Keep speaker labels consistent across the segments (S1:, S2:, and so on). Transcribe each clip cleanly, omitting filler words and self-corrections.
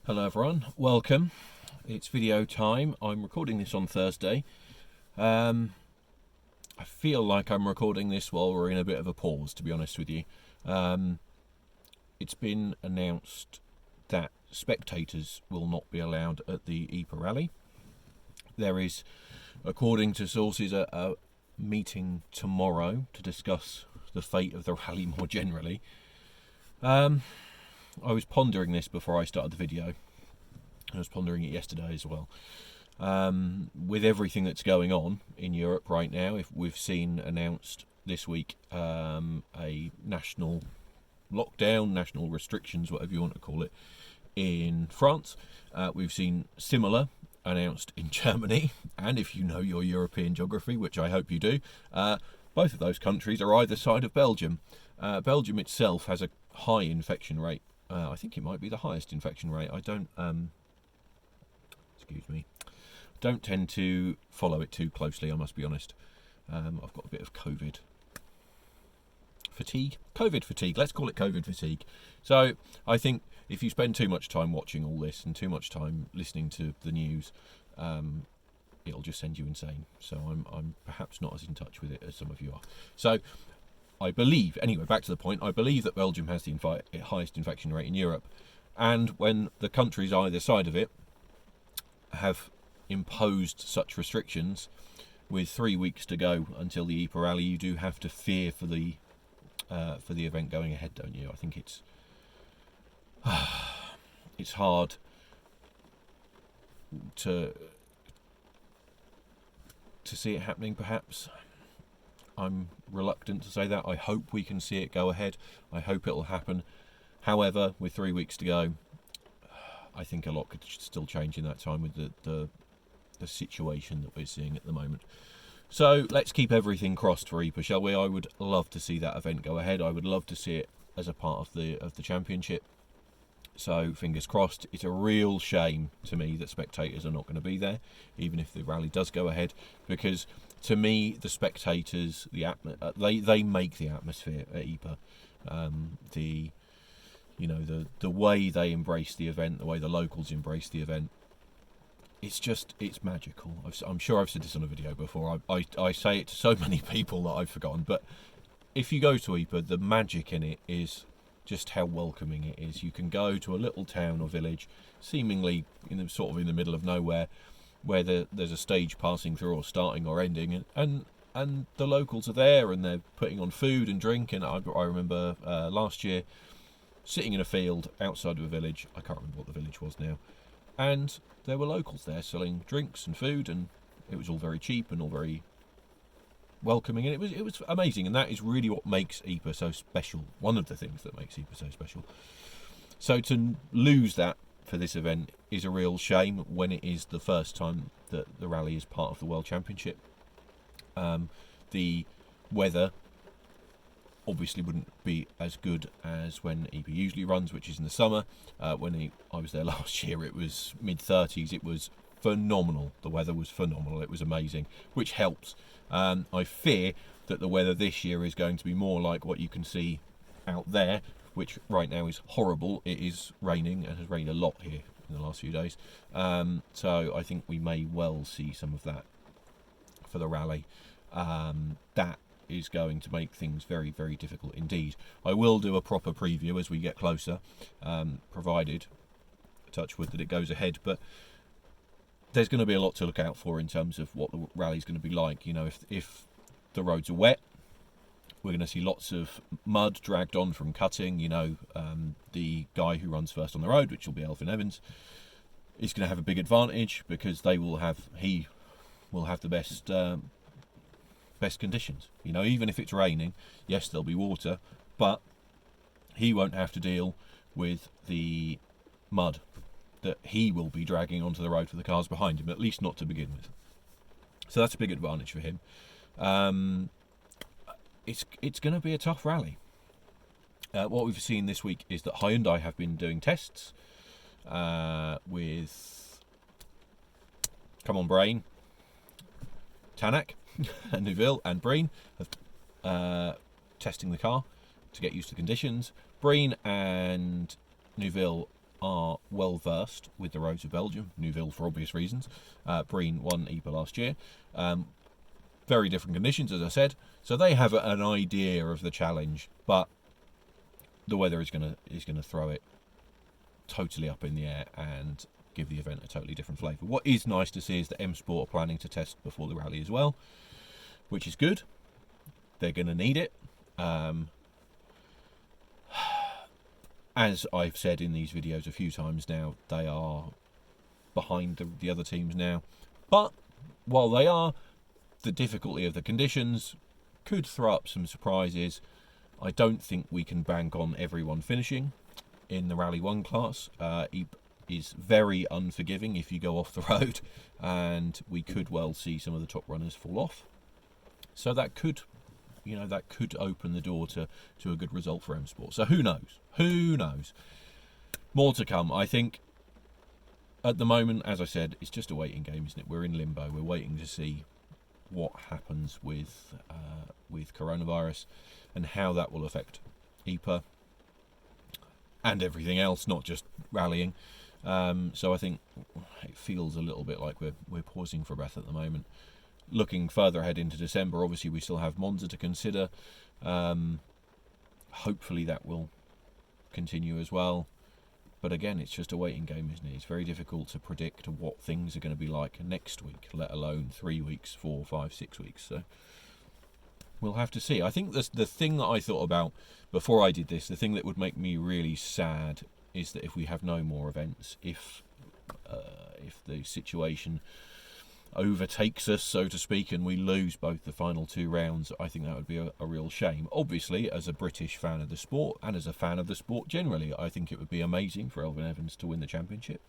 S1: Hello everyone, welcome. It's video time. I'm recording this on Thursday. I feel like I'm recording this while we're in a bit of a pause, to be honest with you. It's been announced that spectators will not be allowed at the Ypres Rally. There is, according to sources, a meeting tomorrow to discuss the fate of the rally more generally. I was pondering this before I started the video. I was pondering it yesterday as well. With everything that's going on in Europe right now, if we've seen announced this week a national lockdown, national restrictions, whatever you want to call it, in France. We've seen similar announced in Germany, and if you know your European geography, which I hope you do, both of those countries are either side of Belgium. Belgium itself has a high infection rate. I think it might be the highest infection rate. I don't tend to follow it too closely, I must be honest. I've got a bit of COVID fatigue, let's call it COVID fatigue. So I think if you spend too much time watching all this and too much time listening to the news, it'll just send you insane. So I'm perhaps not as in touch with it as some of you are. So I believe, anyway, back to the point, I believe that Belgium has the highest infection rate in Europe. And when the countries either side of it have imposed such restrictions, with 3 weeks to go until the Ypres Rally, you do have to fear for the event going ahead, don't you? I think it's hard to see it happening, perhaps. I'm reluctant to say that. I hope we can see it go ahead. I hope it'll happen. However, with 3 weeks to go, I think a lot could still change in that time with the situation that we're seeing at the moment. So let's keep everything crossed for Ypres, shall we? I would love to see that event go ahead. I would love to see it as a part of the championship. So fingers crossed. It's a real shame to me that spectators are not going to be there, even if the rally does go ahead, because to me the spectators, they make the atmosphere at Ypres. The way they embrace the event, the way the locals embrace the event, it's magical. I'm sure I've said this on a video before. I say it to so many people that I've forgotten, but if you go to Ypres, the magic in it is just how welcoming it is. You can go to a little town or village, seemingly in the middle of nowhere, where there's a stage passing through or starting or ending, and the locals are there and they're putting on food and drink. And I remember last year sitting in a field outside of a village. I can't remember what the village was now, and there were locals there selling drinks and food, and it was all very cheap and all very welcoming, and it was amazing. And that is really what makes Ypres so special. One of the things that makes Ypres so special. So to lose that for this event is a real shame when it is the first time that the rally is part of the World Championship. The weather obviously wouldn't be as good as when Ypres usually runs, which is in the summer. When I was there last year, it was mid-30s. It was phenomenal. The weather was phenomenal. It was amazing, which helps. I fear that the weather this year is going to be more like what you can see out there, which right now is horrible. It is raining and has rained a lot here in the last few days. So I think we may well see some of that for the rally. That is going to make things very, very difficult indeed. I will do a proper preview as we get closer, provided, touch wood, that it goes ahead. But there's going to be a lot to look out for in terms of what the rally is going to be like. You know, if the roads are wet, we're going to see lots of mud dragged on from cutting. You know, the guy who runs first on the road, which will be Elfyn Evans, is going to have a big advantage because he will have the best conditions. You know, even if it's raining, yes, there'll be water, but he won't have to deal with the mud that he will be dragging onto the road for the cars behind him, at least not to begin with. So that's a big advantage for him. It's going to be a tough rally. What we've seen this week is that Hyundai have been doing tests with Come On Brain, Tanak, and Neuville and Breen testing the car to get used to the conditions. Breen and Neuville are well versed with the roads of Belgium. Neuville, for obvious reasons. Breen won Ypres last year. Very different conditions, as I said, so they have an idea of the challenge, but the weather is going to throw it totally up in the air and give the event a totally different flavour. What is nice to see is that M Sport are planning to test before the rally as well, which is good. They're going to need it. As I've said in these videos a few times now, they are behind the other teams now, but while they are, the difficulty of the conditions could throw up some surprises. I don't think we can bank on everyone finishing in the Rally 1 class. Ypres is very unforgiving if you go off the road, and we could well see some of the top runners fall off. So that could, that could open the door to a good result for M Sport. So who knows? Who knows? More to come, I think. At the moment, as I said, it's just a waiting game, isn't it? We're in limbo. We're waiting to see what happens with coronavirus and how that will affect Ypres and everything else, not just rallying. So I think it feels a little bit like we're pausing for breath at the moment. Looking further ahead into December, obviously we still have Monza to consider. Hopefully that will continue as well. But again, it's just a waiting game, isn't it? It's very difficult to predict what things are going to be like next week, let alone 3 weeks, 4, 5, 6 weeks. So we'll have to see. I think the thing that I thought about before I did this, the thing that would make me really sad is that if we have no more events, if the situation overtakes us, so to speak, and we lose both the final 2 rounds, I think that would be a real shame. Obviously, as a British fan of the sport and as a fan of the sport generally, I think it would be amazing for Elfyn Evans to win the championship.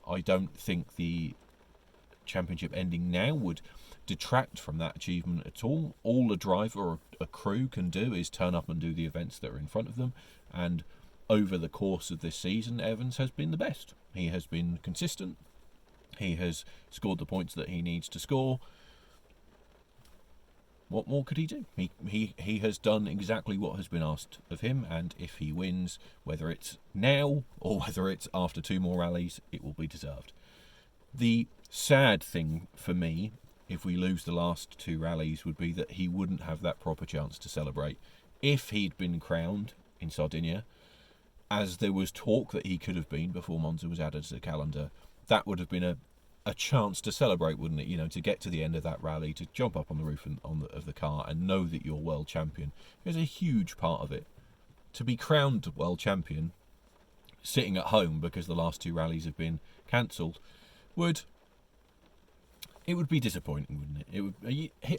S1: I don't think the championship ending now would detract from that achievement at all. All a driver or a crew can do is turn up and do the events that are in front of them, and over the course of this season, Evans has been the best. He has been consistent. He has scored the points that he needs to score. What more could he do? He has done exactly what has been asked of him, and if he wins, whether it's now or whether it's after 2 more rallies, it will be deserved. The sad thing for me, if we lose the last 2 rallies, would be that he wouldn't have that proper chance to celebrate. If he'd been crowned in Sardinia, as there was talk that he could have been before Monza was added to the calendar, that would have been a chance to celebrate, wouldn't it? To get to the end of that rally, to jump up on the roof of the car and know that you're world champion is a huge part of it. To be crowned world champion, sitting at home because the last 2 rallies have been cancelled, would be disappointing, wouldn't it? It would.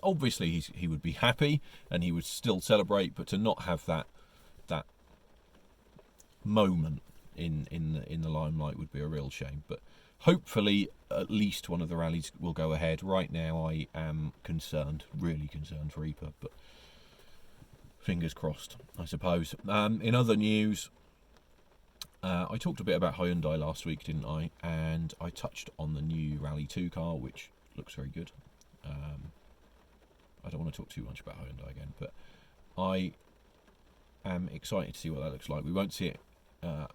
S1: Obviously, he would be happy and he would still celebrate, but to not have that moment in the limelight would be a real shame. But hopefully at least one of the rallies will go ahead. Right now I am concerned, really concerned for Ypres, but fingers crossed, I suppose. In other news, I talked a bit about Hyundai last week, didn't I? And I touched on the new Rally 2 car, which looks very good. I don't want to talk too much about Hyundai again, but I am excited to see what that looks like. We won't see it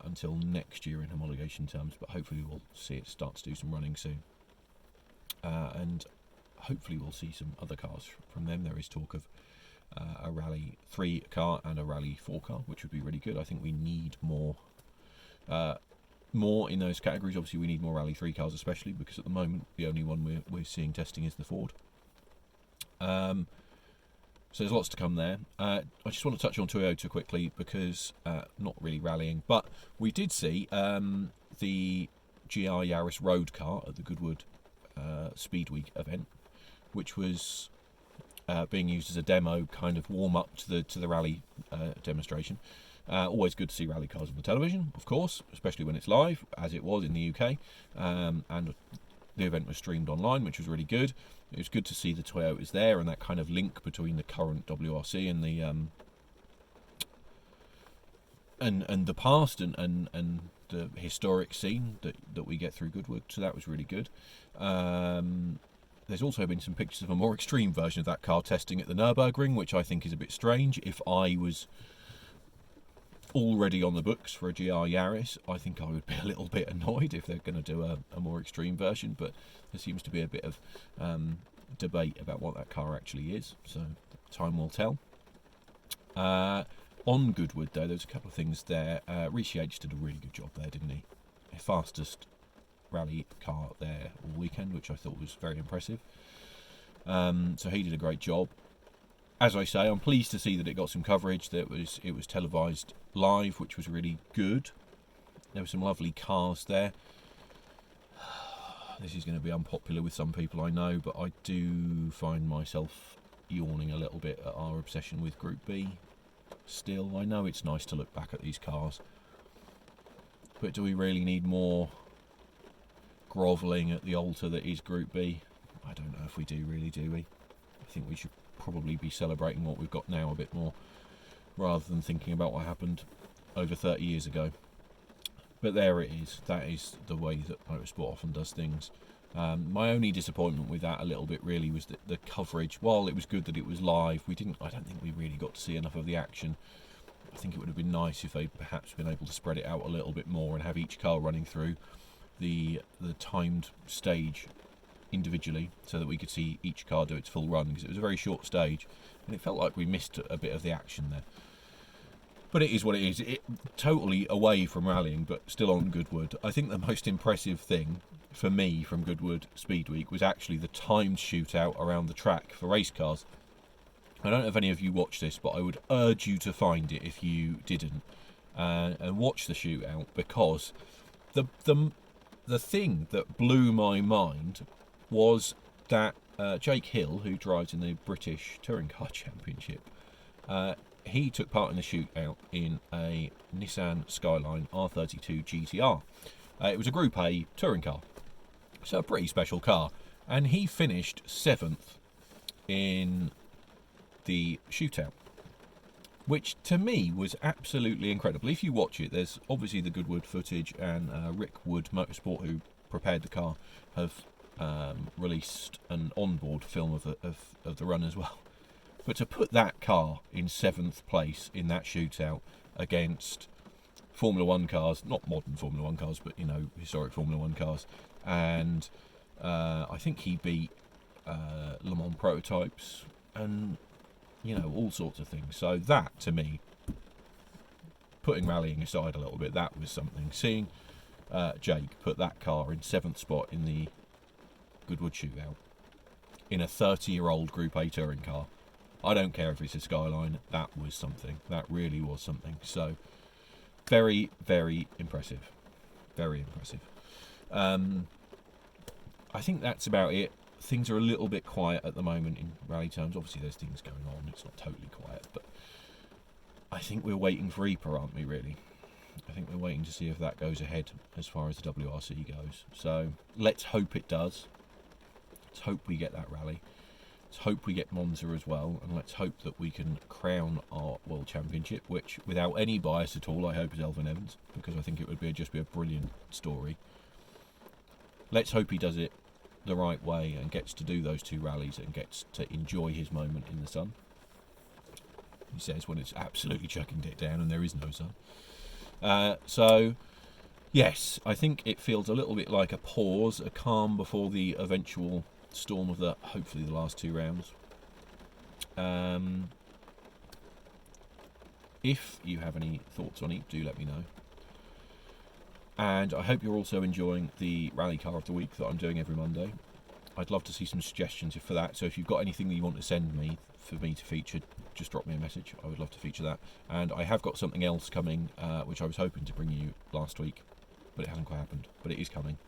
S1: until next year in homologation terms, but hopefully we'll see it start to do some running soon, and hopefully we'll see some other cars from them. There is talk of a Rally 3 car and a Rally 4 car, which would be really good. I think we need more in those categories. Obviously we need more Rally 3 cars, especially because at the moment the only one we're seeing testing is the Ford. So there's lots to come there. I just want to touch on Toyota quickly because not really rallying, but we did see the GR Yaris road car at the Goodwood Speedweek event, which was being used as a demo, kind of warm up to the rally demonstration. Always good to see rally cars on the television, of course, especially when it's live, as it was in the UK. And the event was streamed online, which was really good. It was good to see the Toyotas there and that kind of link between the current WRC and the and the past and the historic scene that we get through Goodwood. So that was really good. There's also been some pictures of a more extreme version of that car testing at the Nürburgring, which I think is a bit strange. If I was already on the books for a GR Yaris. I think I would be a little bit annoyed if they're going to do a more extreme version, but there seems to be a bit of debate about what that car actually is, so time will tell. On Goodwood, though, there's a couple of things there. Rishi H did a really good job there, didn't he? Fastest rally car there all weekend, which I thought was very impressive. So he did a great job. As I say, I'm pleased to see that it got some coverage. That it was televised live, which was really good. There were some lovely cars there. This is going to be unpopular with some people, I know, but I do find myself yawning a little bit at our obsession with Group B. Still, I know it's nice to look back at these cars, but do we really need more grovelling at the altar that is Group B? I don't know if we do, really, do we? I think we should probably be celebrating what we've got now a bit more, rather than thinking about what happened over 30 years ago. But there it is. That is the way that motorsport often does things. My only disappointment with that a little bit really was that the coverage, while it was good that it was live, I don't think we really got to see enough of the action. I think it would have been nice if they'd perhaps been able to spread it out a little bit more and have each car running through the timed stage individually, so that we could see each car do its full run, because it was a very short stage and it felt like we missed a bit of the action there. But it is what it is. It totally away from rallying, but still on Goodwood. I think the most impressive thing for me from Goodwood Speedweek was actually the timed shootout around the track for race cars. I don't know if any of you watched this, but I would urge you to find it if you didn't, and watch the shootout, because the thing that blew my mind was that Jake Hill, who drives in the British Touring Car Championship, he took part in the shootout in a Nissan Skyline R32 GTR. It was a Group A touring car, so a pretty special car, and he finished 7th in the shootout, which to me was absolutely incredible. If you watch it, there's obviously the Goodwood footage, and Rick Wood Motorsport, who prepared the car, have released an onboard film of the run as well. But to put that car in 7th place in that shootout against Formula 1 cars, not modern Formula 1 cars, but, historic Formula 1 cars, and I think he beat Le Mans prototypes and, all sorts of things. So that, to me, putting rallying aside a little bit, that was something. Seeing Jake put that car in 7th spot in the Goodwood shootout in a 30-year-old Group A touring car, I don't care if it's a Skyline, that was something. That really was something. So, very, very impressive. Very impressive. I think that's about it. Things are a little bit quiet at the moment in rally terms. Obviously, there's things going on. It's not totally quiet, but I think we're waiting for Ypres, aren't we, really? I think we're waiting to see if that goes ahead as far as the WRC goes. So, let's hope it does. Let's hope we get that rally. Let's hope we get Monza as well, and let's hope that we can crown our World Championship, which, without any bias at all, I hope is Elfyn Evans, because I think it would just be a brilliant story. Let's hope he does it the right way and gets to do those 2 rallies and gets to enjoy his moment in the sun. He says when it's absolutely chucking it down and there is no sun. So, yes, I think it feels a little bit like a pause, a calm before the eventual storm of hopefully the last 2 rounds. If you have any thoughts on it, do let me know. And I hope you're also enjoying the rally car of the week that I'm doing every Monday. I'd love to see some suggestions for that, so if you've got anything that you want to send me for me to feature, just drop me a message. I would love to feature that. And I have got something else coming, which I was hoping to bring you last week, but it hasn't quite happened. But it is coming.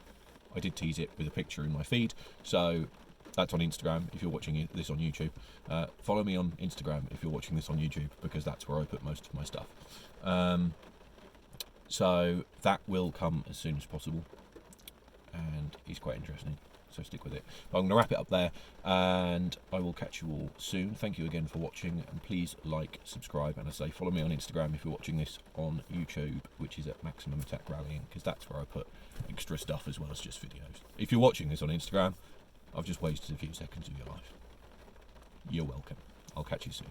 S1: I did tease it with a picture in my feed, so that's on Instagram if you're watching this on YouTube. Follow me on Instagram if you're watching this on YouTube, because that's where I put most of my stuff. So that will come as soon as possible, and it's quite interesting, so stick with it. But I'm going to wrap it up there, and I will catch you all soon. Thank you again for watching, and please like, subscribe, and as I say, follow me on Instagram if you're watching this on YouTube, which is at Maximum Attack Rallying, because that's where I put extra stuff as well as just videos. If you're watching this on Instagram, I've just wasted a few seconds of your life. You're welcome. I'll catch you soon.